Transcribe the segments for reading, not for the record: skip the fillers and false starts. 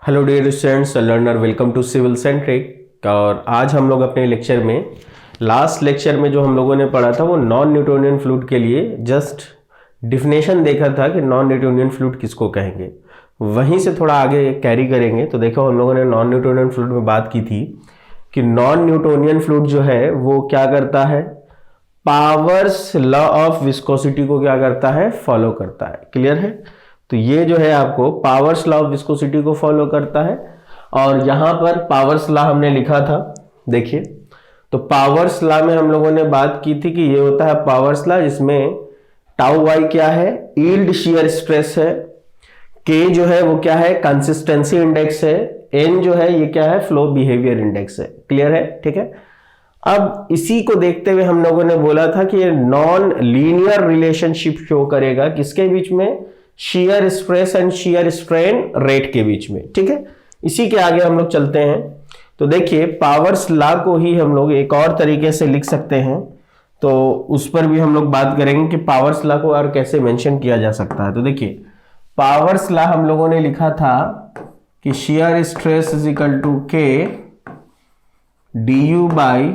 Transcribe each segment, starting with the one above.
Hello dear students learner, welcome to civil centric. और आज हम लोग अपने लेक्चर में लास्ट लेक्चर में जो हम लोगों ने पढ़ा था वो नॉन न्यूटोनियन फ्लूइड के लिए जस्ट डिफिनेशन देखा था कि नॉन न्यूटोनियन फ्लूइड किसको कहेंगे। वहीं से थोड़ा आगे कैरी करेंगे। तो देखो, हम लोगों ने नॉन न्यूटोनियन फ्लूइड में बात की थी कि नॉन न्यूटोनियन फ्लूइड जो है वो क्या करता है, पावर्स लॉ ऑफ विस्कोसिटी को क्या करता है, फॉलो करता है। क्लियर है? तो ये जो है आपको पावर्स लॉ ऑफ विस्कोसिटी को फॉलो करता है। और यहां पर पावर्स लॉ हमने लिखा था, देखिए। तो पावर्स लॉ में हम लोगों ने बात की थी कि ये होता है पावर्स लॉ जिसमें टाउ वाई क्या है, यील्ड शियर स्ट्रेस है, के जो है वो क्या है, कंसिस्टेंसी इंडेक्स है, एन जो है ये क्या है, फ्लो बिहेवियर इंडेक्स है। क्लियर है? ठीक है। अब इसी को देखते हुए हम लोगों ने बोला था कि ये नॉन लीनियर रिलेशनशिप शो करेगा किसके बीच में, shear stress and shear strain rate के बीच में। ठीक है, इसी के आगे हम लोग चलते हैं। तो देखिए, पावर्स लॉ को ही हम लोग एक और तरीके से लिख सकते हैं, तो उस पर भी हम लोग बात करेंगे कि पावर्स लॉ को और कैसे मेंशन किया जा सकता है। तो देखिए, पावर्स लॉ हम लोगों ने लिखा था कि shear stress is equal to K du by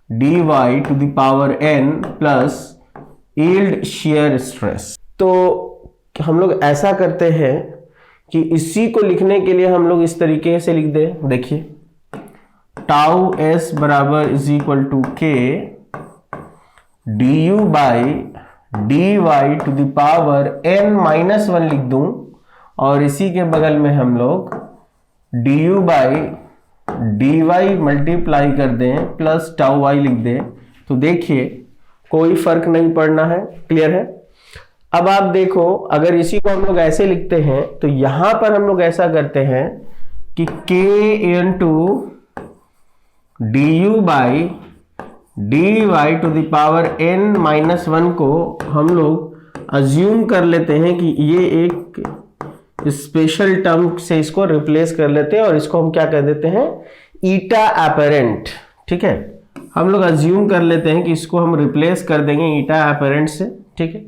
dy to the power n plus yield shear stress. तो हम लोग ऐसा करते हैं कि इसी को लिखने के लिए हम लोग इस तरीके से लिख दें। देखिए, टाउ एस बराबर is equal to K D U by D Y to the power n minus 1 लिख दूं, और इसी के बगल में हम लोग D U by D Y multiply कर दें प्लस टाउ वाई लिख दें। तो देखिए, कोई फर्क नहीं पड़ना है। क्लियर है? अब आप देखो, अगर इसी को हम लोग ऐसे लिखते हैं तो यहां पर हम लोग ऐसा करते हैं कि k into D U by D Y to the power n minus 1 को हम लोग अज्यूम कर लेते हैं कि ये एक स्पेशल टर्म से इसको रिप्लेस कर लेते हैं और इसको हम क्या कह देते हैं, ईटा एपरेंट। ठीक है, हम लोग अज्यूम कर लेते हैं कि इसको हम रिप्लेस कर देंगे ईटा एपरेंट से। ठीक है,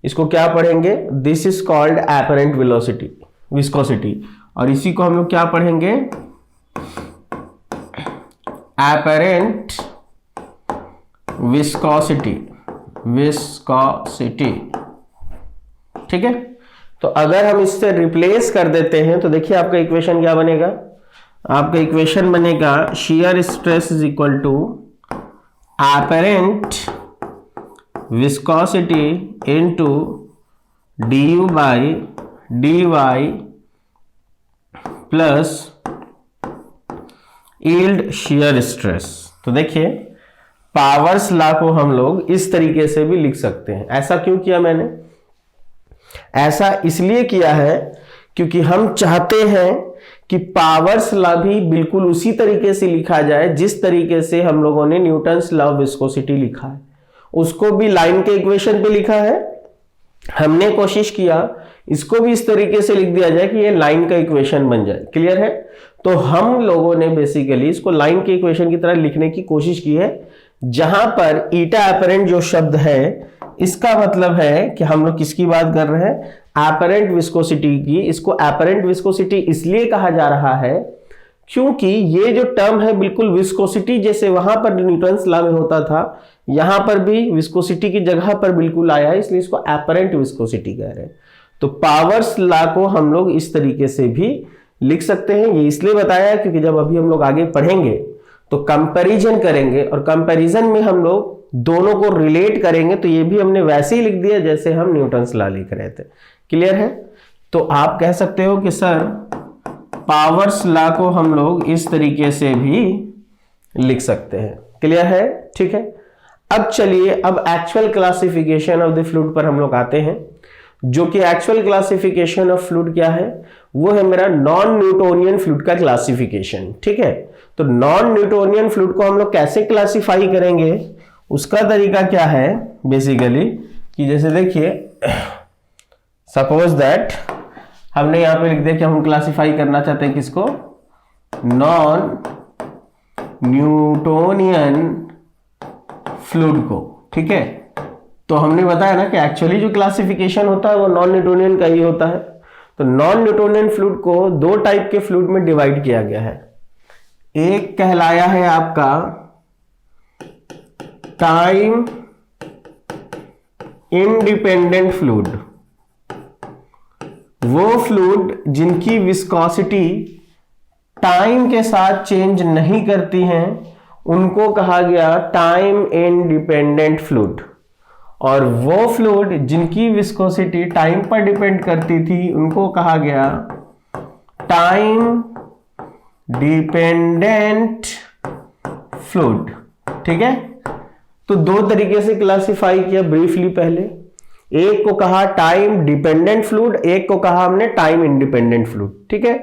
इसको क्या पढ़ेंगे, this is called apparent velocity viscosity, और इसी को हम लोग क्या पढ़ेंगे, एपरेंट विस्कोसिटी विस्कोसिटी। ठीक है, तो अगर हम इससे रिप्लेस कर देते हैं तो देखिए आपका इक्वेशन क्या बनेगा, आपका इक्वेशन बनेगा shear stress is equal to apparent viscosity into D U by D Y plus yield shear stress. तो देखिए, पावर्स लॉ को हम लोग इस तरीके से भी लिख सकते हैं। ऐसा क्यों किया मैंने, ऐसा इसलिए किया है क्योंकि हम चाहते हैं कि पावर्स लॉ भी बिल्कुल उसी तरीके से लिखा जाए जिस तरीके से हम लोगों ने न्यूटन्स लॉ ऑफ विस्कोसिटी लिखा है, उसको भी लाइन के इक्वेशन पे लिखा है। हमने कोशिश किया इसको भी इस तरीके से लिख दिया जाए कि ये लाइन का इक्वेशन बन जाए। क्लियर है? तो हम लोगों ने बेसिकली इसको लाइन के इक्वेशन की तरह लिखने की कोशिश की है, जहां पर ईटा एपरेंट जो शब्द है इसका मतलब है कि हम लोग किसकी बात कर रहे हैं, एपरेंट विस्कोसिटी की। इसको एपरेंट विस्कोसिटी इसलिए कहा जा रहा है क्योंकि ये जो टर्म है बिल्कुल विस्कोसिटी जैसे वहां पर न्यूटन्स लॉ में होता था, यहां पर भी विस्कोसिटी की जगह पर बिल्कुल आया है, इसलिए इसको एपरेंट विस्कोसिटी कह रहे हैं। तो पावर्स लॉ को हम लोग इस तरीके से भी लिख सकते हैं। ये इसलिए बताया क्योंकि जब अभी हम लोग आगे पढ़ेंगे तो कंपैरिजन करेंगे, और कंपैरिजन में हम लोग दोनों को रिलेट करेंगे, तो ये भी हमने वैसे ही लिख दिया जैसे हम न्यूटन्स लॉ लिख रहे थे। क्लियर है? तो आप कह सकते हो कि सर पावर्स लॉ को हम लोग इस तरीके से भी लिख सकते हैं। क्लियर है? ठीक है, अब चलिए, अब actual classification of the fluid पर हम लोग आते हैं, जो कि एक्चुअल क्लासिफिकेशन ऑफ फ्लूइड क्या है, वो है मेरा नॉन न्यूटोनियन फ्लूइड का क्लासिफिकेशन। ठीक है, तो नॉन न्यूटोनियन फ्लूइड को हम लोग कैसे क्लासिफाई करेंगे, उसका तरीका क्या है बेसिकली, कि जैसे देखिए, सपोज दैट हमने यहां पे लिख दिया कि हम क्लासिफाई करना चाहते हैं किसको, नॉन न्यूटोनियन फ्लूइड को। ठीक है, तो हमने बताया ना कि एक्चुअली जो क्लासिफिकेशन होता है वो नॉन न्यूटोनियन का ही होता है। तो नॉन न्यूटोनियन फ्लूइड को दो टाइप के फ्लूइड में डिवाइड किया गया है। एक कहलाया है आपका टाइम इंडिपेंडेंट फ्लूइड, वो फ्लूइड जिनकी विस्कोसिटी टाइम के साथ चेंज नहीं करती हैं उनको कहा गया टाइम इंडिपेंडेंट फ्लूइड, और वो फ्लूइड जिनकी विस्कोसिटी टाइम पर डिपेंड करती थी उनको कहा गया टाइम डिपेंडेंट फ्लूइड। ठीक है, तो दो तरीके से क्लासिफाई किया ब्रीफली। पहले एक को कहा टाइम डिपेंडेंट फ्लूइड, एक को कहा हमने टाइम इंडिपेंडेंट फ्लूइड। ठीक है,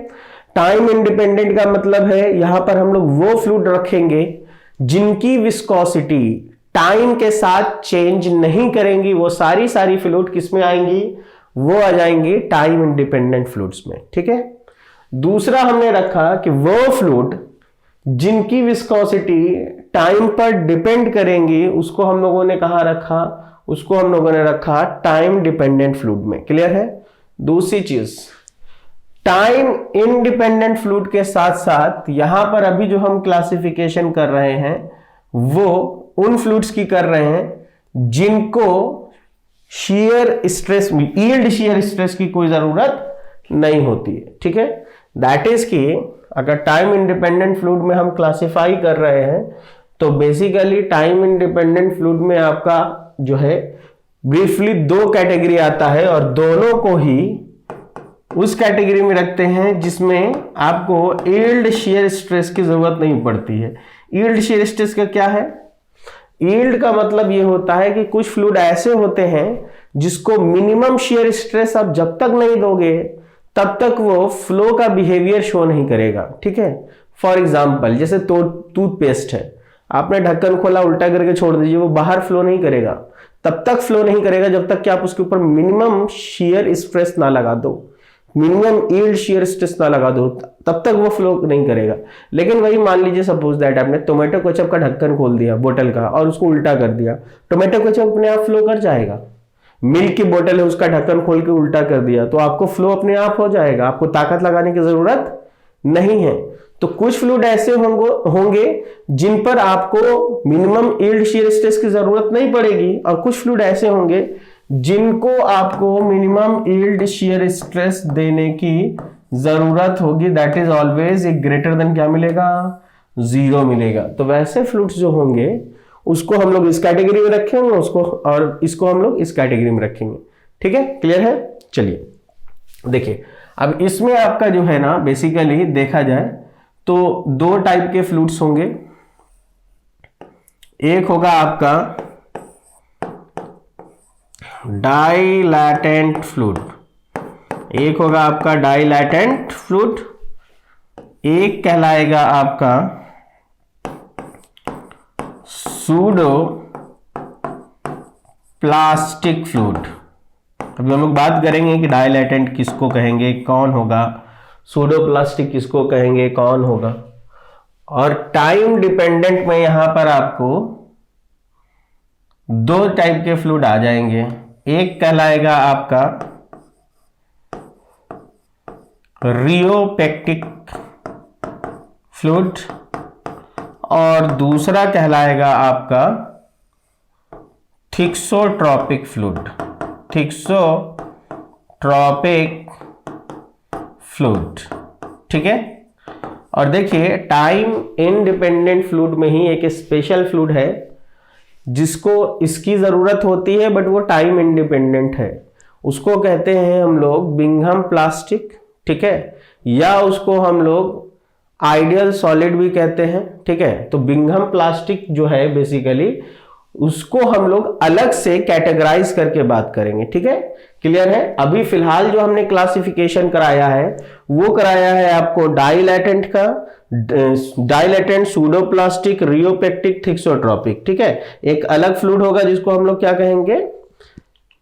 टाइम इंडिपेंडेंट का मतलब है यहां पर हम लोग वो फ्लूइड रखेंगे जिनकी विस्कोसिटी टाइम के साथ चेंज नहीं करेंगी, वो सारी फ्लूइड किस में आएंगी, वो आ जाएंगी टाइम इंडिपेंडेंट फ्लूइड्स में। ठीक है, दूसरा हमने रखा कि वो फ्लूइड जिनकी विस्कोसिटी टाइम पर डिपेंड करेंगी उसको हम लोगों ने कहा रखा, उसको हम लोगों ने रखा टाइम डिपेंडेंट फ्लूइड में। क्लियर है। दूसरी चीज, टाइम इंडिपेंडेंट फ्लूइड के साथ साथ यहां पर अभी जो हम क्लासिफिकेशन कर रहे हैं वो उन फ्लूइड्स की कर रहे हैं जिनको shear stress, yield shear stress की कोई जरूरत नहीं होती है। ठीक है, दैट इज कि अगर टाइम इंडिपेंडेंट फ्लूइड में हम क्लासिफाई कर रहे हैं तो बेसिकली टाइम इंडिपेंडेंट फ्लूइड में आपका जो है ब्रीफली दो कैटेगरी आता है, और दोनों को ही उस कैटेगरी में रखते हैं जिसमें आपको यील्ड शियर स्ट्रेस की जरूरत नहीं पड़ती है। यील्ड शियर स्ट्रेस का क्या है? यील्ड का मतलब ये होता है कि कुछ फ्लूइड ऐसे होते हैं जिसको मिनिमम शियर स्ट्रेस आप जब तक नहीं दोगे तब तक वो फ्लो का बिहेवियर शो नहीं करेगा। ठीक है, फॉर एग्जाम्पल जैसे टूथपेस्ट है, आपने ढक्कन खोला उल्टा करके छोड़ दीजिए, वो बाहर फ्लो नहीं करेगा, तब तक फ्लो नहीं करेगा जब तक कि आप उसके ऊपर मिनिमम शियर स्ट्रेस ना लगा दो, मिनिमम यील्ड शियर स्ट्रेस ना लगा दो, तब तक वो फ्लो नहीं करेगा। लेकिन वही मान लीजिए सपोज दैट आपने टोमेटो केचप का ढक्कन खोल दिया बोतल का और उसको उल्टा कर दिया, टोमेटो केचप अपने आप फ्लो कर जाएगा। मिल्क की बोतल है, उसका ढक्कन खोल के उल्टा कर दिया तो आपको फ्लो अपने आप हो जाएगा, आपको ताकत लगाने की जरूरत नहीं है। तो कुछ फ्लूइड ऐसे होंगे जिन पर आपको मिनिमम यील्ड शियर स्ट्रेस की जरूरत नहीं पड़ेगी, और कुछ फ्लूइड ऐसे होंगे जिनको आपको मिनिमम यील्ड शियर स्ट्रेस देने की जरूरत होगी। दैट इज ऑलवेज एक ग्रेटर देन क्या मिलेगा, 0 मिलेगा। तो वैसे फ्लूइड्स जो होंगे उसको हम लोग इस कैटेगरी में रखेंगे, उसको और इसको हम लोग इस कैटेगरी में रखेंगे। ठीक है, क्लियर है। चलिए देखिए, अब इसमें आपका जो है ना बेसिकली देखा जाए तो दो टाइप के फ्लूइड्स होंगे। एक होगा आपका डाइलैटेंट फ्लूइड, एक होगा आपका डाइलैटेंट फ्लूइड, एक कहलाएगा आपका सूडो प्लास्टिक फ्लूइड। अभी हम लोग बात करेंगे कि डाइलैटेंट किसको कहेंगे, कौन होगा, सूडो प्लास्टिक किसको कहेंगे, कौन होगा। और टाइम डिपेंडेंट में यहां पर आपको दो टाइप के फ्लूइड आ जाएंगे। एक कहलाएगा आपका रियोपेक्टिक फ्लूइड और दूसरा कहलाएगा आपका थिक्सोट्रॉपिक फ्लूइड, थिक्सोट्रॉपिक फ्लूइड। ठीक है, और देखिए टाइम इंडिपेंडेंट फ्लूइड में ही एक स्पेशल फ्लूइड है जिसको इसकी जरूरत होती है बट वो टाइम इंडिपेंडेंट है, उसको कहते हैं हम लोग बिंघम प्लास्टिक। ठीक है, या उसको हम लोग आइडियल सॉलिड भी कहते हैं। ठीक है, तो बिंघम प्लास्टिक जो है बेसिकली उसको हम लोग अलग से कैटेगराइज करके बात करेंगे। ठीक है, क्लियर है। अभी फिलहाल जो हमने क्लासिफिकेशन कराया है वो कराया है आपको डाइलैटेंट का, डाइलैटेंट, सूडोप्लास्टिक, रियोपेक्टिक, थिक्सोट्रॉपिक। ठीक है, एक अलग फ्लूइड होगा जिसको हम लोग क्या कहेंगे,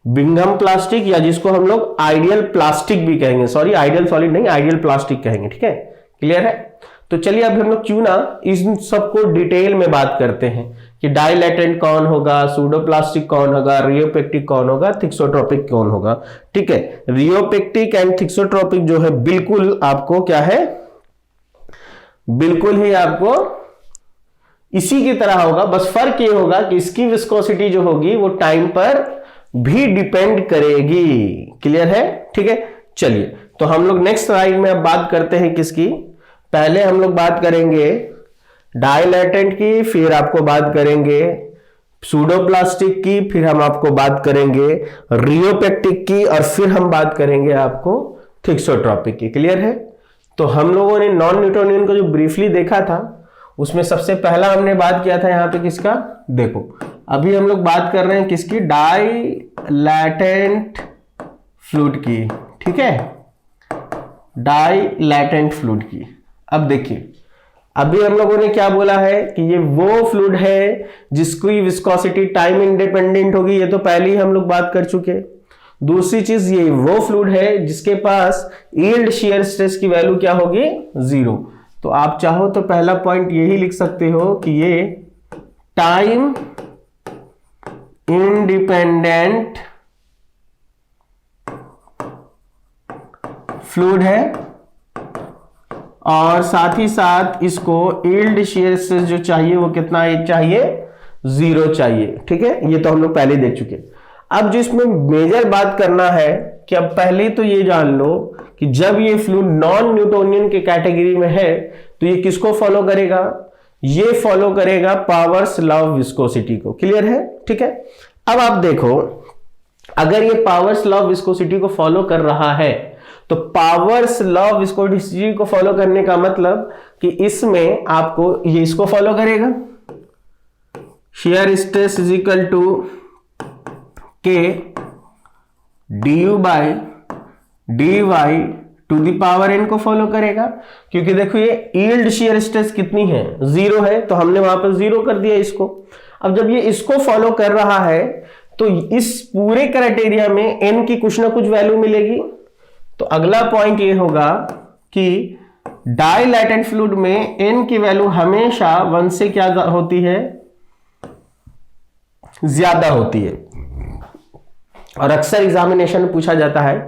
बिंघम प्लास्टिक, या जिसको हम लोग आइडियल प्लास्टिक भी कहेंगे, सॉरी आइडियल सॉलिड नहीं, आइडियल प्लास्टिक कहेंगे। ठीक है, क्लियर है। तो चलिए अब हम लोग क्यों ना इन सबको डिटेल में बात करते हैं कि डाइलेटेंट कौन होगा, सूडोप्लास्टिक कौन होगा, रियोपेक्टिक कौन होगा, थिक्सोट्रोपिक कौन होगा। ठीक है, रियोपेक्टिक एंड थिक्सोट्रोपिक जो है बिल्कुल आपको क्या है, बिल्कुल ही आपको इसी की तरह होगा, बस फर्क ये होगा कि इसकी विस्कोसिटी जो होगी वो टाइम पर भी डिपेंड करेगी। क्लियर है? ठीक है, चलिए तो हम लोग नेक्स्ट स्लाइड में अब बात करते हैं किसकी। पहले हम लोग बात करेंगे डाइलेटेंट की, फिर आपको बात करेंगे सूडोप्लास्टिक की, फिर हम आपको बात करेंगे रियोपेक्टिक की, और फिर हम बात करेंगे आपको थिक्सोट्रोपिक की। क्लियर है? तो हम लोगों ने नॉन न्यूटोनियन को जो ब्रीफली देखा था उसमें सबसे पहला हमने बात किया था यहां पे किसका, देखो अभी हम लोग बात कर रहे हैं किसकी, डाइलेटेंट फ्लूइड की। ठीक है, डाइलेटेंट फ्लूइड की। अब देखिए अभी हम लोगों ने क्या बोला है कि ये वो फ्लूइड है जिसकी विस्कोसिटी टाइम इंडिपेंडेंट होगी, ये तो पहले ही हम लोग बात कर चुके। दूसरी चीज ये वो फ्लूइड है जिसके पास यील्ड शियर स्ट्रेस की वैल्यू क्या होगी, 0। तो आप चाहो तो पहला पॉइंट यही लिख सकते हो कि ये टाइम इंडिपेंडेंट फ्लूइड है, और साथ ही साथ इसको यील्ड शियर स्ट्रेस जो चाहिए वो कितना चाहिए, 0 चाहिए। ठीक है, ये तो हम लोग पहले देख चुके। अब जो इसमें मेजर बात करना है कि अब पहले तो ये जान लो कि जब ये फ्लूइड नॉन न्यूटोनियन के कैटेगरी में है तो ये किसको फॉलो करेगा, ये फॉलो करेगा पावर्स लॉ ऑफ विस्कोसिटी को। क्लियर है? ठीक है, अब आप देखो अगर ये पावर्स लॉ ऑफ विस्कोसिटी को फॉलो कर रहा है तो पावर्स लॉ ऑफ विस्कोसिटी को फॉलो करने का मतलब कि इसमें आपको ये इसको फॉलो करेगा, shear stress is equal to K du by dy to the power n को फॉलो करेगा, क्योंकि देखो ये यील्ड शियर स्ट्रेस कितनी है, 0 है, तो हमने वहां पर 0 कर दिया इसको। अब जब ये इसको फॉलो कर रहा है तो इस पूरे क्राइटेरिया में n की कुछ ना कुछ वैल्यू मिलेगी। तो अगला पॉइंट ये होगा कि डाइलेटेंट फ्लूइड में n की वैल्यू हमेशा 1 से क्या होती है, ज्यादा होती है। और अक्सर एग्जामिनेशन में पूछा जाता है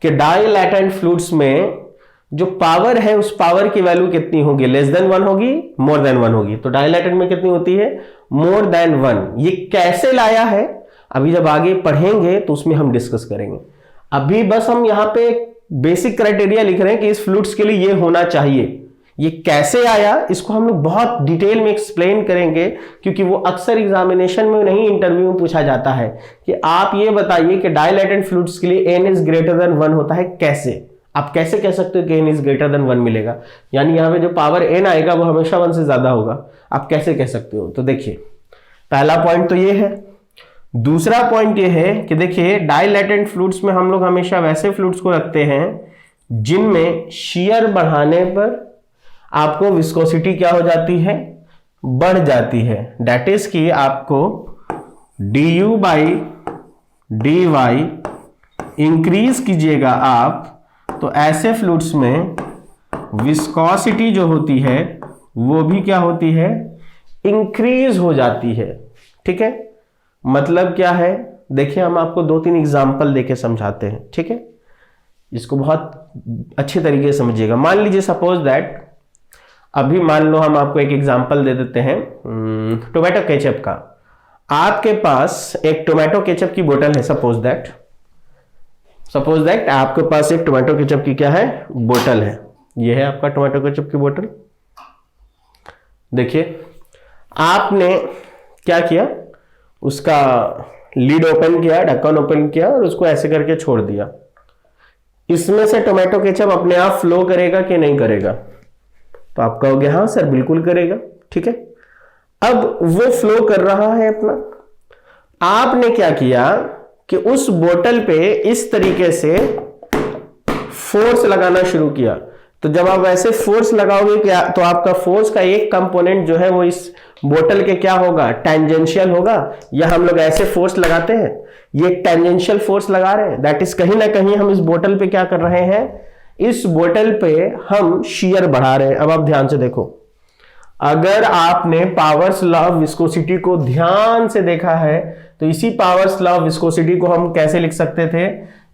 कि डाइलेटेंट फ्लूइड्स में जो पावर है उस पावर की वैल्यू कितनी होगी, लेस देन 1 होगी, मोर देन 1 होगी। तो डाइलेटेंट में कितनी होती है, मोर देन 1। ये कैसे लाया है अभी जब आगे पढ़ेंगे तो उसमें हम डिस्कस करेंगे। अभी बस हम यहां पे बेसिक क्राइटेरिया लिख रहे हैं कि इस फ्लूइड्स के लिए ये होना चाहिए। ये कैसे आया इसको हम लोग बहुत डिटेल में एक्सप्लेन करेंगे, क्योंकि वो अक्सर एग्जामिनेशन में नहीं इंटरव्यू में पूछा जाता है कि आप ये बताइए कि डाइलेटेंट फ्लूइड्स के लिए n इज ग्रेटर देन 1 होता है कैसे। आप कैसे कह सकते हो कि n इज ग्रेटर देन 1 मिलेगा, यानी यहां पे जो पावर n आएगा वो हमेशा 1 से ज्यादा होगा, आप कैसे कह सकते हो। तो देखिए पहला पॉइंट तो ये है। दूसरा पॉइंट ये है कि देखिए डाइलेटेंट फ्लूइड्स में हम लोग हमेशा वैसे फ्लूइड्स को रखते हैं जिनमें शियर बढ़ाने पर आपको विस्कोसिटी क्या हो जाती है, बढ़ जाती है। दैट इज कि आपको du बाई dy इंक्रीज कीजिएगा आप, तो ऐसे फ्लूइड्स में विस्कोसिटी जो होती है वो भी क्या होती है, इंक्रीज हो जाती है। ठीक है, मतलब क्या है, देखिए हम आपको 2-3 एग्जाम्पल देके समझाते हैं। ठीक है, इसको बहुत अच्छे तरीके से समझिएगा। मान लीजिए सपोज दैट, अभी मान लो हम आपको एक एग्जांपल दे देते हैं टोमेटो केचप का। आपके पास एक टोमेटो केचप की बोतल है, सपोज दैट आपके पास एक टोमेटो केचप की क्या है, बोतल है। ये है आपका टोमेटो केचप की बोतल। देखिए आपने क्या किया, उसका लीड ओपन किया, ढक्कन ओपन किया और उसको ऐसे करके छोड़ दिया। इसमें से टोमेटो केचप अपने आप फ्लो करेगा कि नहीं करेगा, तो आप कहोगे हाँ सर बिल्कुल करेगा। ठीक है, अब वो फ्लो कर रहा है अपना, आपने क्या किया कि उस बोतल पे इस तरीके से फोर्स लगाना शुरू किया। तो जब आप ऐसे फोर्स लगाओगे क्या, तो आपका फोर्स का एक कंपोनेंट जो है वो इस बोतल के क्या होगा, टेंजेंशियल होगा। या हम लोग ऐसे फोर्स लगाते हैं, ये टेंजेंशियल फोर्स लगा रहे हैं, दैट इज कहीं ना कहीं हम इस बोतल पे क्या कर रहे हैं, इस बोतल पे हम शियर बढ़ा रहे हैं। अब आप ध्यान से देखो, अगर आपने पावर्स लॉ ऑफ विस्कोसिटी को ध्यान से देखा है तो इसी पावर्स लॉ ऑफ विस्कोसिटी को हम कैसे लिख सकते थे,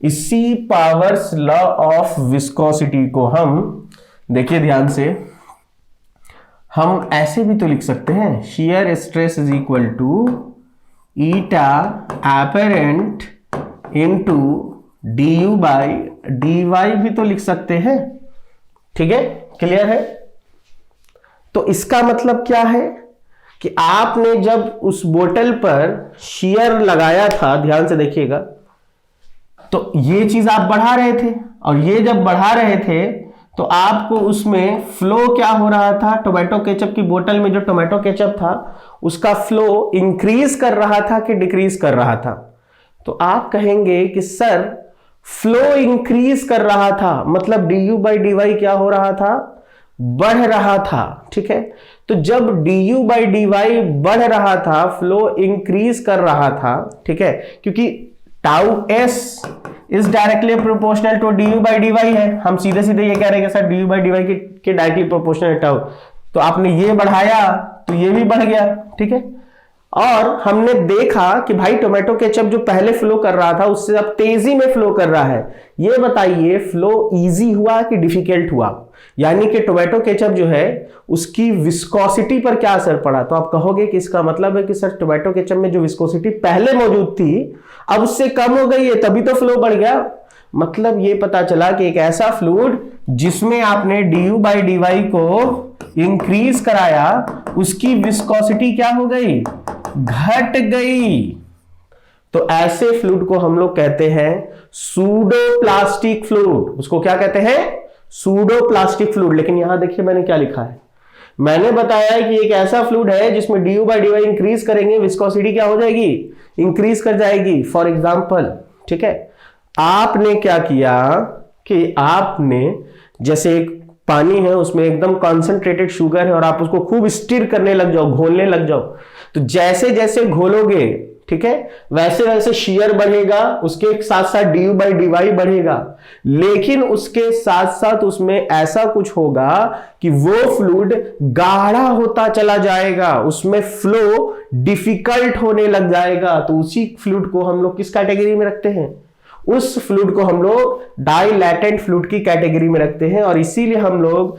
इसी पावर्स लॉ ऑफ विस्कोसिटी को हम देखिए ध्यान से, हम ऐसे भी तो लिख सकते हैं, shear stress is equal to eta apparent into du by dy भी तो लिख सकते हैं। ठीक है, क्लियर है। तो इसका मतलब क्या है कि आपने जब उस बोतल पर शियर लगाया था, ध्यान से देखिएगा, तो ये चीज आप बढ़ा रहे थे, और ये जब बढ़ा रहे थे तो आपको उसमें फ्लो क्या हो रहा था, टोमेटो केचप की बोतल में जो टोमेटो केचप था उसका फ्लो इंक्रीज कर रहा था कि डिक्रीज कर रहा था। तो आप कहेंगे कि सर फ्लो इंक्रीज कर रहा था, मतलब du बाई dy क्या हो रहा था, बढ़ रहा था। ठीक है, तो जब du बाई dy बढ़ रहा था, फ्लो इंक्रीज कर रहा था, ठीक है, क्योंकि tau s is directly proportional to du by dy है, हम सीधे सीधे ये कह रहे हैं कि सर du बाई dy के डायरेक्टली प्रोपोर्शनल है टाउ, तो आपने ये बढ़ाया तो ये भी बढ़ गया। ठीक है, और हमने देखा कि भाई टोमेटो केचप जो पहले फ्लो कर रहा था उससे अब तेजी में फ्लो कर रहा है। ये बताइए फ्लो इजी हुआ कि डिफिकल्ट हुआ, यानी कि टोमेटो केचप जो है उसकी विस्कोसिटी पर क्या असर पड़ा। तो आप कहोगे कि इसका मतलब है कि सर टोमेटो केचप में जो विस्कोसिटी पहले मौजूद थी अब उससे कम हो गई है, तभी तो फ्लो बढ़ गया। मतलब ये पता चला कि एक ऐसा फ्लूइड जिसमें आपने du बाई dy को इंक्रीज कराया उसकी विस्कोसिटी क्या हो गई, घट गई। तो ऐसे फ्लूइड को हम लोग कहते हैं सूडो प्लास्टिक फ्लूइड। उसको क्या कहते हैं, सूडो प्लास्टिक फ्लूइड। लेकिन यहां देखिए मैंने क्या लिखा है, मैंने बताया कि एक ऐसा फ्लूइड है जिसमें du बाई dy इंक्रीज करेंगे, विस्कोसिटी क्या हो जाएगी, इंक्रीज कर जाएगी। फॉर एग्जांपल, ठीक है, आपने क्या किया कि आपने जैसे एक पानी है उसमें एकदम कॉन्सेंट्रेटेड शुगर है और आप उसको खूब स्टिर करने लग जाओ, घोलने लग जाओ, तो जैसे जैसे घोलोगे, ठीक है, वैसे वैसे शियर बढ़ेगा, उसके साथ साथ du बाई dy बढ़ेगा। लेकिन उसके साथ साथ उसमें ऐसा कुछ होगा कि वो फ्लूइड गाढ़ा होता चला जाएगा, उसमें फ्लो डिफिकल्ट होने लग जाएगा। तो उसी फ्लूइड को हम लोग किस कैटेगरी में रखते हैं, उस फ्लूइड को हम लोग डाइलेटेंट फ्लूइड की कैटेगरी में रखते हैं। और इसीलिए हम लोग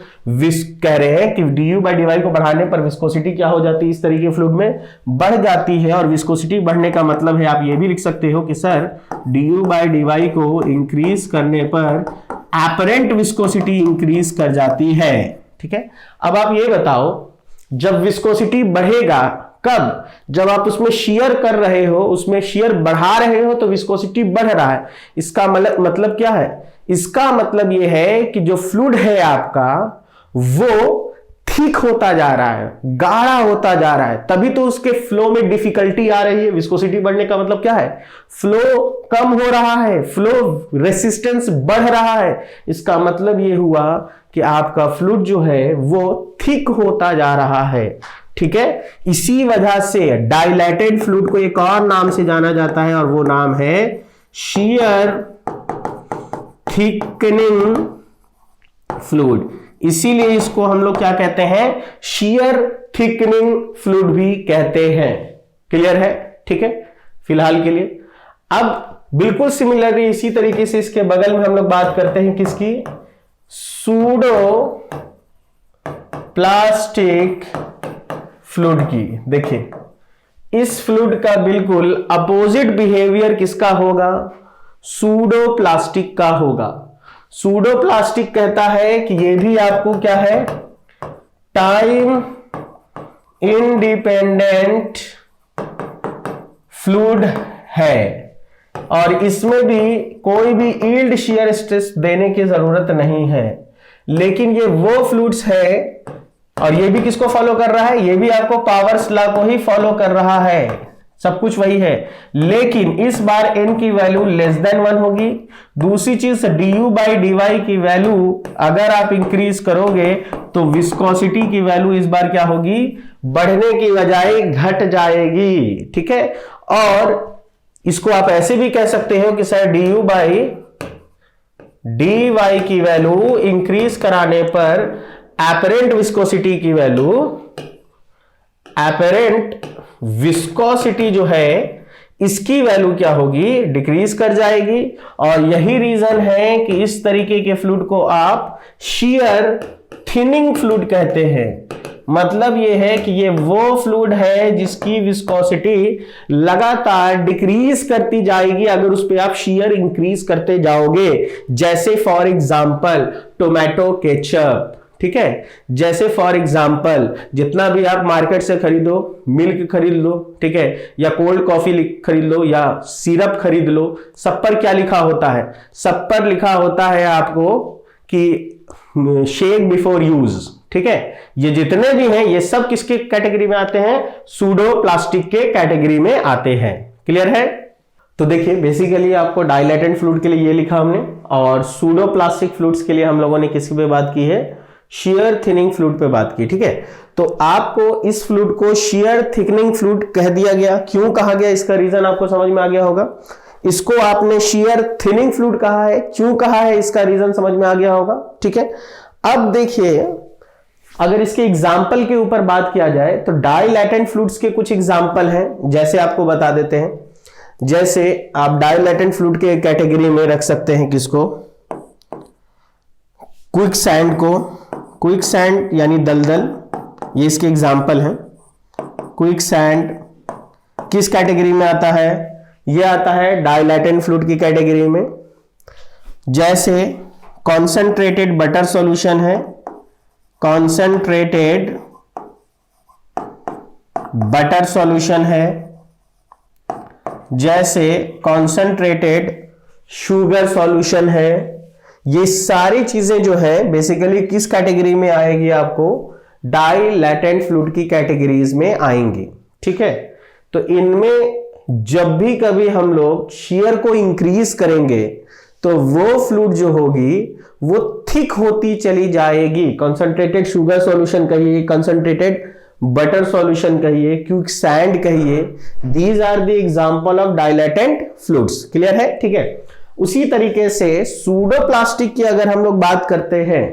कह रहे हैं कि du बाई dy को बढ़ाने पर विस्कोसिटी क्या हो जाती है, इस तरीके फ्लूइड में बढ़ जाती है। और विस्कोसिटी बढ़ने का मतलब है, आप ये भी लिख सकते हो कि सर du बाई dy को इंक्रीज करने पर एपरेंट विस्कोसिटी इंक्रीज कर जाती है। ठीक है, अब आप ये बताओ जब विस्कोसिटी बढ़ेगा कब, जब आप उसमें शियर कर रहे हो, उसमें शियर बढ़ा रहे हो तो विस्कोसिटी बढ़ रहा है। इसका मतलब क्या है, इसका मतलब यह है कि जो फ्लूइड है आपका वो थिक होता जा रहा है, गाढ़ा होता जा रहा है, तभी तो उसके फ्लो में डिफिकल्टी आ रही है। विस्कोसिटी बढ़ने का मतलब क्या है, फ्लो कम हो रहा है, फ्लो रेसिस्टेंस बढ़ रहा है। इसका मतलब यह हुआ कि आपका फ्लूइड जो है वो थिक होता जा रहा है। ठीक है, इसी वजह से डाइलेटेड फ्लूइड को एक और नाम से जाना जाता है और वो नाम है शियर थिकनिंग फ्लूइड। इसीलिए इसको हम लोग क्या कहते हैं, शियर थिकनिंग फ्लूइड भी कहते हैं। क्लियर है, ठीक है, फिलहाल के लिए। अब बिल्कुल सिमिलरली इसी तरीके से इसके बगल में हम लोग बात करते हैं किसकी, सूडो प्लास्टिक फ्लूइड की। देखिए इस फ्लूइड का बिल्कुल अपोजिट बिहेवियर किसका होगा, सूडो प्लास्टिक का होगा। सूडो प्लास्टिक कहता है कि ये भी आपको क्या है, टाइम इंडिपेंडेंट फ्लूइड है और इसमें भी कोई भी यील्ड शियर स्ट्रेस देने की जरूरत नहीं है। लेकिन ये वो फ्लूइड्स है और ये भी किसको फॉलो कर रहा है, ये भी आपको पावर्स लॉ को ही फॉलो कर रहा है, सब कुछ वही है। लेकिन इस बार n की वैल्यू लेस देन 1 होगी। दूसरी चीज du बाई dy की वैल्यू अगर आप इंक्रीज करोगे तो विस्कोसिटी की वैल्यू इस बार क्या होगी, बढ़ने की बजाय घट जाएगी। ठीक है, और इसको आप ऐसे भी कह सकते हो कि सर du बाई dy की वैल्यू इंक्रीज कराने पर एपरेंट विस्कोसिटी की वैल्यू एपेरेंट विस्कोसिटी जो है इसकी वैल्यू क्या होगी, डिक्रीज कर जाएगी। और यही रीजन है कि इस तरीके के फ्लूइड को आप shear थिनिंग फ्लूइड कहते हैं। मतलब यह है कि ये वो फ्लूइड है जिसकी विस्कोसिटी लगातार डिक्रीज करती जाएगी अगर उस पर आप shear इंक्रीज करते जाओगे। जैसे फॉर एग्जांपल टोमेटो केचप, ठीक है, जैसे फॉर एग्जांपल जितना भी आप मार्केट से खरीदो, मिल्क खरीद लो, ठीक है, या कोल्ड कॉफी खरीद लो या सिरप खरीद लो, सब पर क्या लिखा होता है, सब पर लिखा होता है आपको कि शेक बिफोर यूज, ठीक है। ये जितने भी हैं ये सब किसके कैटेगरी में आते हैं, सूडो प्लास्टिक के कैटेगरी में आते हैं। क्लियर है? तो देखिए बेसिकली आपको डाइलेटेंट फ्लूइड के लिए ये लिखा हमने, और सूडो प्लास्टिक फ्लूइड्स के लिए हम लोगों ने किसकी पे बात की है, shear थिनिंग फ्लूइड पे बात की, ठीक है। तो आपको इस फ्लूइड को shear थिकनिंग फ्लूइड कह दिया गया। क्यों कहा गया, इसका रीजन आपको समझ में आ गया होगा। इसको आपने shear थिनिंग फ्लूइड कहा है, क्यों कहा है, इसका रीजन समझ में आ गया होगा, ठीक है। अब देखिए अगर इसके एग्जाम्पल के ऊपर बात किया जाए तो डाइलेटेंट फ्लूइड्स के कुछ एग्जाम्पल हैं, जैसे आपको बता देते हैं। जैसे आप डाइलेटेंट फ्लूइड के कैटेगरी में रख सकते हैं किसको, क्विक सैंड को। क्विक सैंड यानी दलदल, ये इसके एग्जाम्पल हैं। क्विक सैंड किस कैटेगरी में आता है, ये आता है डाइलेटेंट फ्लूइड की कैटेगरी में। जैसे कॉन्सेंट्रेटेड बटर सॉल्यूशन है, कॉन्सेंट्रेटेड बटर सॉल्यूशन है। जैसे कॉन्सेंट्रेटेड शुगर सॉल्यूशन है। ये सारी चीजें जो है बेसिकली किस कैटेगरी में आएगी, आपको डाइलेटेंट फ्लूइड की कैटेगरीज में आएंगी, ठीक है। तो इनमें जब भी कभी हम लोग shear को इंक्रीज करेंगे तो वो फ्लूइड जो होगी वो थिक होती चली जाएगी। कंसंट्रेटेड शुगर सॉल्यूशन कहिए, कंसंट्रेटेड बटर सॉल्यूशन कहिए, क्विक सैंड कहिए, these are the example of dilatant fluids. Clear है, ठीक है। उसी तरीके से सूडो प्लास्टिक की अगर हम लोग बात करते हैं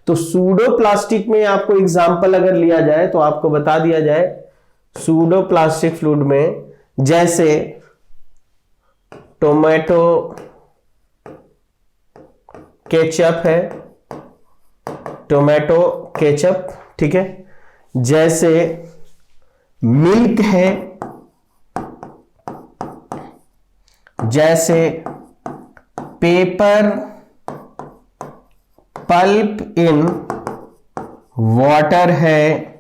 तो सूडो प्लास्टिक में आपको एग्जांपल अगर लिया जाए तो आपको बता दिया जाए सूडो प्लास्टिक फ्लूइड में, जैसे टोमेटो केचप है, टोमेटो केचप, ठीक है। जैसे मिल्क है, जैसे पेपर पल्प इन वाटर है।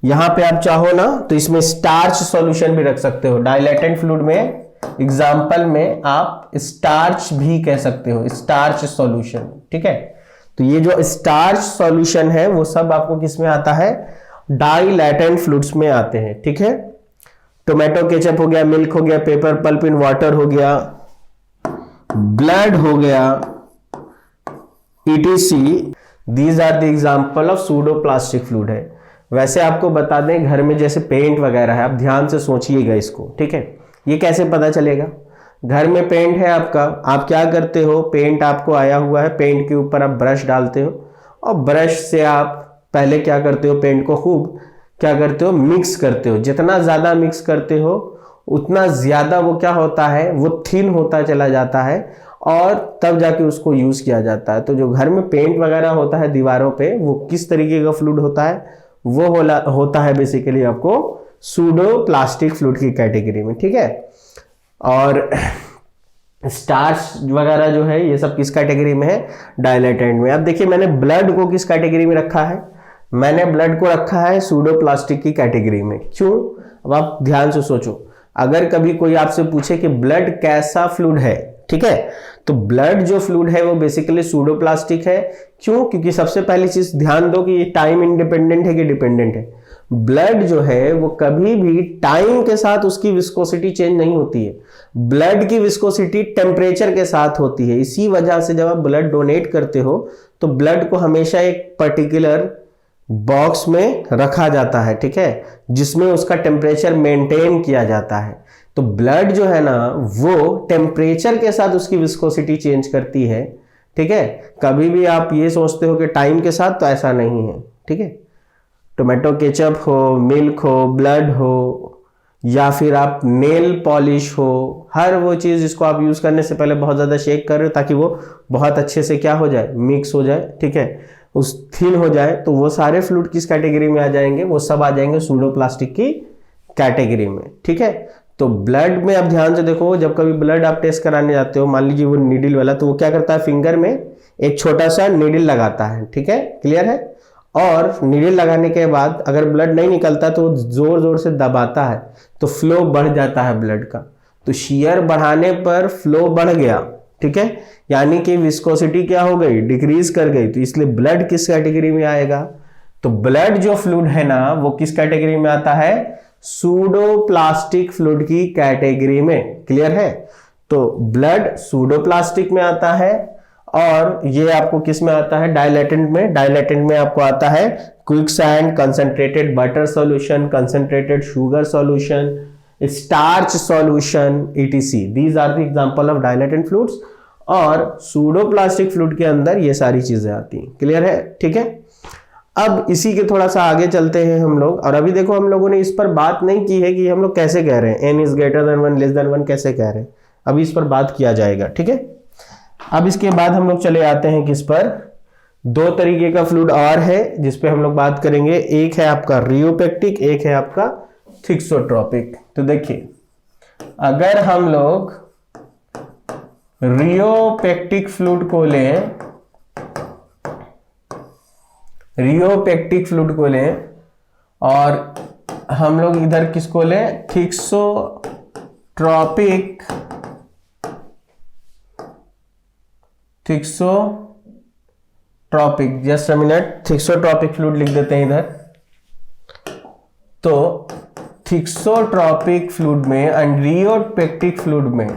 यहां पे आप चाहो ना तो इसमें स्टार्च सॉल्यूशन भी रख सकते हो। डाइलेटेंट फ्लूइड में एग्जाम्पल में आप स्टार्च भी कह सकते हो, स्टार्च सॉल्यूशन, ठीक है। तो ये जो स्टार्च सॉल्यूशन है वो सब आपको किस में आता है, डाइलेटेंट फ्लूइड्स में आते हैं, ठीक है। टोमेटो केचप हो गया, मिल्क हो गया, पेपर पल्प इन वाटर हो गया, ब्लड हो गया, etc। These are the example of pseudo plastic fluid है। वैसे आपको बता दें घर में जैसे पेंट वगैरह है, आप ध्यान से सोचिएगा इसको, ठीक है। ये कैसे पता चलेगा, घर में पेंट है आपका, आप क्या करते हो, पेंट आपको आया हुआ है, पेंट के ऊपर आप ब्रश डालते हो और ब्रश से आप पहले क्या करते हो, पेंट को खूब क्या करते हो, मिक्स करते हो। जितना ज्यादा मिक्स करते हो उतना ज्यादा वो क्या होता है, वो थिन होता चला जाता है और तब जाके उसको यूज किया जाता है। तो जो घर में पेंट वगैरह होता है दीवारों पे, वो किस तरीके का फ्लूइड होता है, वो होता है बेसिकली आपको सूडो प्लास्टिक फ्लूइड की कैटेगरी में, ठीक है। और स्टार्च वगैरह जो है ये सब किस कैटेगरी में है, डाइलेटेंट में। अब देखिए मैंने ब्लड को किस कैटेगरी में रखा है, मैंने ब्लड को रखा है सूडो प्लास्टिक की कैटेगरी में। क्यों, अब आप ध्यान से सोचो, अगर कभी कोई आपसे पूछे कि ब्लड कैसा फ्लूइड है, ठीक है, तो ब्लड जो फ्लूइड है वो बेसिकली सूडो प्लास्टिक है। क्यों, क्योंकि सबसे पहली चीज ध्यान दो कि ये टाइम इंडिपेंडेंट है कि डिपेंडेंट है। ब्लड जो है वो कभी भी टाइम के साथ उसकी विस्कोसिटी चेंज नहीं होती है। ब्लड की विस्कोसिटी टेम्परेचर के साथ होती है। इसी वजह से जब आप ब्लड डोनेट करते हो तो ब्लड को हमेशा एक पर्टिकुलर बॉक्स में रखा जाता है, ठीक है, जिसमें उसका टेम्परेचर मेंटेन किया जाता है। तो ब्लड जो है ना वो टेम्परेचर के साथ उसकी विस्कोसिटी चेंज करती है, ठीक है। कभी भी आप ये सोचते हो कि टाइम के साथ, तो ऐसा नहीं है, ठीक है। टोमेटो केचप हो, मिल्क हो, ब्लड हो, या फिर आप नेल पॉलिश हो, हर वो चीज़ जिसको आप यूज़ करने से पहले बहुत ज़्यादा शेक कर रहे हो ताकि वो बहुत अच्छे से क्या हो जाए, मिक्स हो जाए, ठीक है, उस थिन हो जाए, तो वो सारे फ्लूइड किस कैटेगरी में आ जाएंगे, वो सब आ जाएंगे सूडो प्लास्टिक की कैटेगरी में, ठीक है। तो ब्लड में आप ध्यान से देखो, जब कभी ब्लड आप टेस्ट कराने जाते हो, मान लीजिए वो नीडल वाला, तो वो क्या करता है, फिंगर में एक छोटा सा नीडल लगाता है, ठीक है, क्लियर है। और नीडल लगाने के बाद अगर ब्लड नहीं निकलता तो जोर जोर से दबाता है, तो फ्लो बढ़ जाता है ब्लड का। तो शियर बढ़ाने पर फ्लो बढ़ गया, ठीक है, यानी कि विस्कोसिटी क्या हो गई, डिक्रीज कर गई। तो इसलिए ब्लड किस कैटेगरी में आएगा, तो ब्लड जो फ्लूइड है ना वो किस कैटेगरी में आता है, सूडो प्लास्टिक फ्लूइड की कैटेगरी में, क्लियर है। तो ब्लड सूडो प्लास्टिक में आता है, और ये आपको किस में आता है, डाइलेटेंट में। डाइलेटेंट में आपको आता है quick sand, concentrated butter solution, concentrated sugar solution, starch solution, etc. These are the example of dilatant fluids. और सूडो प्लास्टिक फ्लूइड के अंदर ये सारी चीजें आती हैं, क्लियर है, ठीक है। अब इसी के थोड़ा सा आगे चलते हैं हम लोग, और अभी देखो हम लोगों ने इस पर बात नहीं की है कि हम लोग कैसे कह रहे हैं n is greater than 1 less than 1 कैसे कह रहे हैं, अभी इस पर बात किया जाएगा, ठीक है। अब इसके बाद हम लोग चले आते हैं किस पर, दो तरीके का फ्लूइड और है जिस पे हम लोग बात करेंगे, एक है आपका रियोपेक्टिक, एक है आपका थिक्सोट्रोपिक। तो देखिए, अगर हम लोग रियोपेक्टिक फ्लूइड को लें, रियोपेक्टिक फ्लूइड को लें, और हम लोग इधर किसको लें, thixotropic, thixotropic, just a minute, thixotropic fluid लिख देते हैं इधर। तो थिक्सोट्रोपिक फ्लूइड में एंड रियोपेक्टिक फ्लूइड में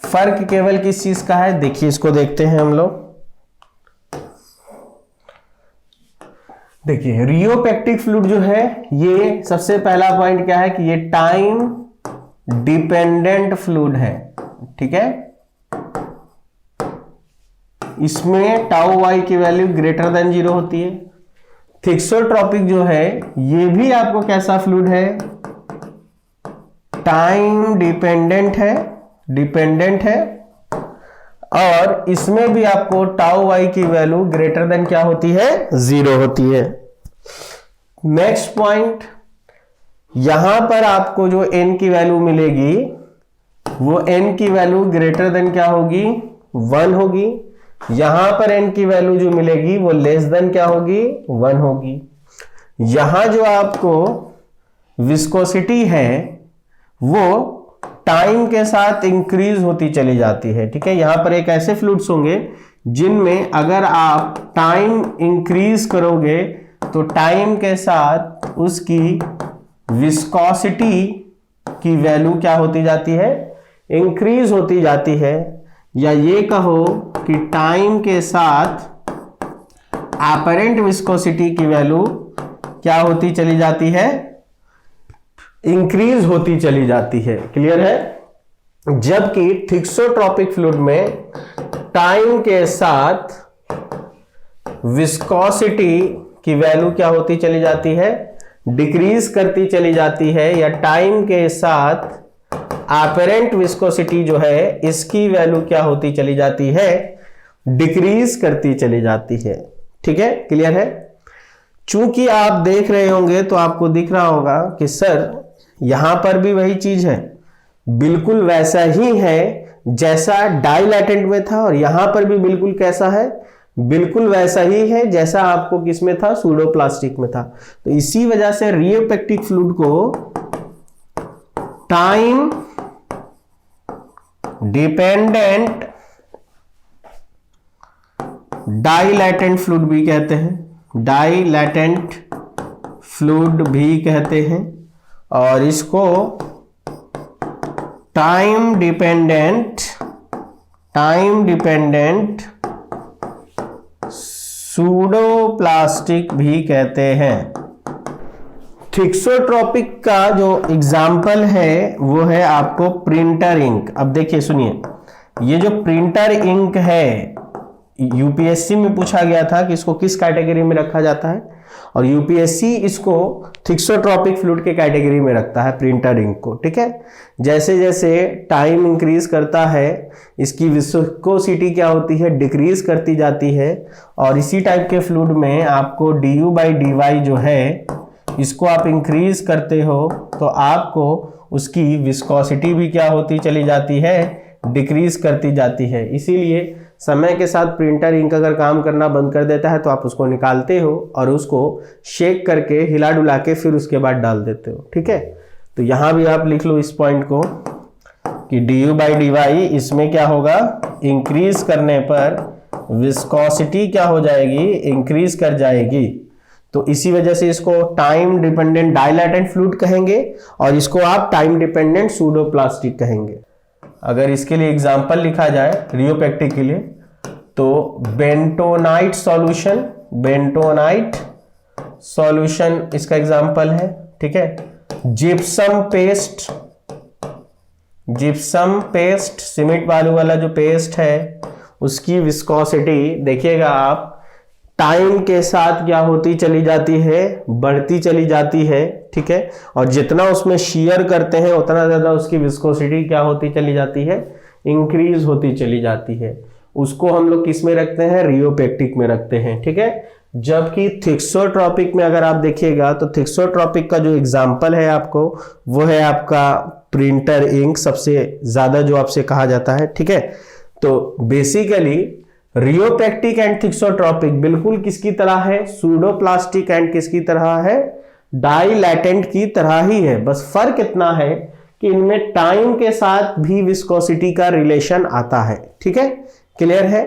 फर्क केवल किस चीज का है, देखिए इसको देखते हैं हम लोग। देखिए रियोपेक्टिक फ्लूइड जो है, ये सबसे पहला पॉइंट क्या है कि ये टाइम डिपेंडेंट फ्लूइड है, ठीक है। इसमें टाउ वाई की वैल्यू ग्रेटर देन 0 होती है। थिक्सोट्रोपिक जो है ये भी आपको कैसा फ्लूइड है, टाइम डिपेंडेंट है, और इसमें भी आपको टाउ वाई की वैल्यू ग्रेटर देन क्या होती है, 0 होती है। नेक्स्ट पॉइंट, यहां पर आपको जो n की वैल्यू मिलेगी वो n की वैल्यू ग्रेटर देन क्या होगी, 1 होगी। यहां पर n की वैल्यू जो मिलेगी वो लेस देन क्या होगी, 1 होगी। यहां जो आपको विस्कोसिटी है वो टाइम के साथ इंक्रीज होती चली जाती है, ठीक है। यहां पर एक ऐसे फ्लूइड्स होंगे जिनमें अगर आप टाइम इंक्रीज करोगे तो टाइम के साथ उसकी विस्कोसिटी की वैल्यू क्या होती जाती है, इंक्रीज होती जाती है। या ये कहो कि टाइम के साथ अपरेंट विस्कोसिटी की वैल्यू क्या होती चली जाती है, इंक्रीज होती चली जाती है, क्लियर है। जबकि थिक्सोट्रोपिक फ्लूइड में टाइम के साथ विस्कोसिटी की वैल्यू क्या होती चली जाती है, डिक्रीज करती चली जाती है, या टाइम के साथ अपरेंट विस्कोसिटी जो है इसकी वैल्यू क्या होती चली जाती है, डिक्रीज करती चली जाती है, ठीक है, क्लियर है। चूंकि आप देख रहे होंगे तो आपको दिख रहा होगा कि सर यहां पर भी वही चीज है, बिल्कुल वैसा ही है जैसा डाइलेटेंट में था, और यहां पर भी बिल्कुल कैसा है, बिल्कुल वैसा ही है जैसा आपको किसमें था, सूडो प्लास्टिक में था। तो इसी वजह से रियोपेक्टिक फ्लूइड को टाइम डिपेंडेंट डाइलेटेंट फ्लूइड भी कहते हैं, डाइलेटेंट फ्लूइड भी कहते हैं, और इसको टाइम डिपेंडेंट सूडो प्लास्टिक भी कहते हैं। थिक्सोट्रोपिक का जो एग्जाम्पल है वो है आपको प्रिंटर इंक। अब देखिए सुनिए, ये जो प्रिंटर इंक है यूपीएससी में पूछा गया था कि इसको किस कैटेगरी में रखा जाता है, और यूपीएससी इसको थिक्सोट्रॉपिक फ्लूइड के कैटेगरी में रखता है प्रिंटर इंक को। ठीक है, जैसे जैसे टाइम इंक्रीज करता है इसकी विस्कोसिटी क्या होती है, डिक्रीज करती जाती है, और इसी टाइप के फ्लूइड में आपको du/dy जो है इसको आप इंक्रीज करते हो तो आपको उसकी विस्कोसिटी भी क्या होती चली जाती है, डिक्रीज करती जाती है। इसीलिए समय के साथ प्रिंटर इंक अगर काम करना बंद कर देता है तो आप उसको निकालते हो और उसको शेक करके हिला डुला के फिर उसके बाद डाल देते हो। ठीक है, तो यहां भी आप लिख लो इस पॉइंट को कि du/dy इसमें क्या होगा, इंक्रीज करने पर विस्कोसिटी क्या हो जाएगी, इंक्रीज कर जाएगी। तो इसी वजह से इसको टाइम डिपेंडेंट डाइलेटेंट फ्लूइड कहेंगे और इसको आप टाइम डिपेंडेंट सूडोप्लास्टिक कहेंगे। अगर इसके लिए एग्जांपल लिखा जाए रियोपेक्टिक के लिए तो बेंटोनाइट सॉल्यूशन इसका एग्जांपल है। ठीक है, जिप्सम पेस्ट सीमेंट बालू वाला जो पेस्ट है उसकी विस्कोसिटी देखिएगा आप टाइम के साथ क्या होती चली जाती है, बढ़ती चली जाती है। ठीक है, और जितना उसमें शेयर करते हैं उतना ज्यादा उसकी विस्कोसिटी क्या होती चली जाती है, इंक्रीज होती चली जाती है। उसको हम लोग किस में रखते हैं, रियोपेक्टिक में रखते हैं। ठीक है, जबकि थिक्सोट्रॉपिक में अगर आप देखिएगा तो थिक्सोट्रॉपिक का जो एग्जाम्पल है आपको वो है आपका प्रिंटर इंक, सबसे ज्यादा जो आपसे कहा जाता है। ठीक है, तो बेसिकली रियोपेक्टिक एंड थिक्सोट्रॉपिक बिल्कुल किसकी तरह है, सूडोप्लास्टिक एंड किसकी तरह है, डाइलेटेंट की तरह ही है। बस फर्क इतना है कि इनमें टाइम के साथ भी विस्कोसिटी का रिलेशन आता है। ठीक है, क्लियर है।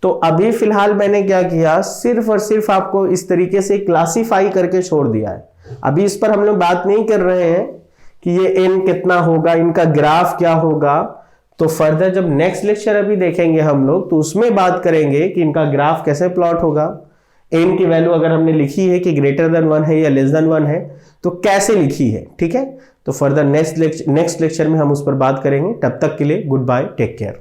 तो अभी फिलहाल मैंने क्या किया, सिर्फ और सिर्फ आपको इस तरीके से क्लासिफाई करके छोड़ दिया है। अभी इस पर हम लोग बात नहीं कर रहे हैं कि ये एन कितना होगा, इनका ग्राफ क्या होगा। तो फर्दर जब नेक्स्ट लेक्चर अभी देखेंगे हम लोग तो उसमें बात करेंगे कि इनका ग्राफ कैसे प्लॉट होगा, एन की वैल्यू अगर हमने लिखी है कि ग्रेटर देन 1 है या लेस देन 1 है तो कैसे लिखी है। ठीक है, तो फर्दर नेक्स्ट लेक्चर में हम उस पर बात करेंगे। तब तक के लिए गुड बाय, टेक केयर।